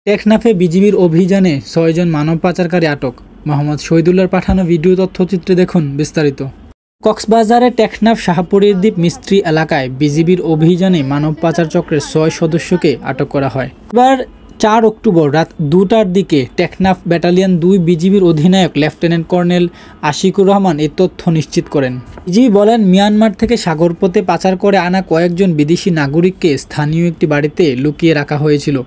টেকনাফে বিজিবির অভিযানে ৬ জন মানব পাচারকারী আটক। মোহাম্মদ শহীদুল্লাহর পাঠানো ভিডিও তথ্যচিত্রে দেখুন বিস্তারিত। কক্সবাজারের টেকনাফ শাহপুরীর দ্বীপ মিস্ত্রি এলাকায় বিজিবির অভিযানে মানব পাচার চক্রের ৬ সদস্যকে আটক করা হয়। এবার ৪ অক্টোবর রাত ২টার দিকে টেকনাফ ব্যাটালিয়ন ২ বিজিবির অধিনায়ক লেফটেন্যান্ট কর্নেল আশিকুর রহমান এই তথ্য নিশ্চিত করেন। বিজিবি বলেন, মিয়ানমার থেকে সাগরপথে পাচার করে আনা কয়েকজন বিদেশি নাগরিককে স্থানীয় একটি বাড়িতে লুকিয়ে রাখা হয়েছিল।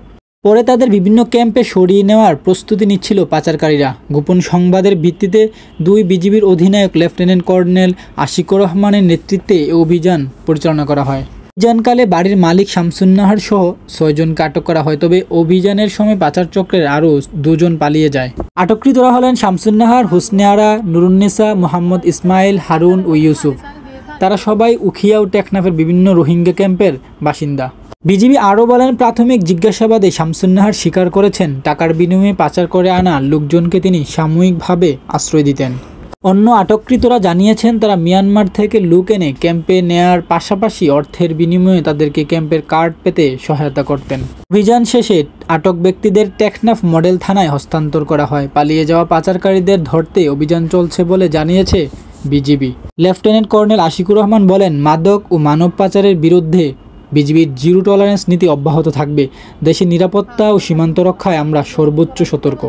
পরে তাদের বিভিন্ন ক্যাম্পে সরিয়ে নেওয়ার প্রস্তুতি নিচ্ছিল পাচারকারীরা। গোপন সংবাদের ভিত্তিতে ২ বিজিবির অধিনায়ক লেফটেন্যান্ট কর্নেল আশিকুর রহমানের নেতৃত্বে এই অভিযান পরিচালনা করা হয়। অভিযানকালে বাড়ির মালিক শামসুন্নাহার সহ ৬ জনকে আটক করা হয়। তবে অভিযানের সময় পাচার চক্রের আরও ২ জন পালিয়ে যায়। আটককৃতরা হলেন শামসুন্নাহার, হুসনে আরা, নুরুন্নেসা, মোহাম্মদ ইসমাইল, হারুন ও ইউসুফ। তারা সবাই উখিয়া ও টেকনাফের বিভিন্ন রোহিঙ্গা ক্যাম্পের বাসিন্দা। বিজিবি আরও বলেন, প্রাথমিক জিজ্ঞাসাবাদে শামসুন্নাহার স্বীকার করেছেন টাকার বিনিময়ে পাচার করে আনা লোকজনকে তিনি সাময়িকভাবে আশ্রয় দিতেন। অন্য আটককৃতরা জানিয়েছেন তারা মিয়ানমার থেকে লোক এনে ক্যাম্পে নেয়ার পাশাপাশি অর্থের বিনিময়ে তাদেরকে ক্যাম্পের কার্ড পেতে সহায়তা করতেন। অভিযান শেষে আটক ব্যক্তিদের টেকনাফ মডেল থানায় হস্তান্তর করা হয়। পালিয়ে যাওয়া পাচারকারীদের ধরতে অভিযান চলছে বলে জানিয়েছে BGB. Lieutenant colonel Ashikur Rahman বলেন, মাদক ও মানব পাচারের বিরুদ্ধে বিজিবির জিরো টলারেন্স নীতি অব্যাহত থাকবে। দেশের নিরাপত্তা ও সীমান্ত রক্ষায় আমরা সর্বোচ্চ সতর্ক।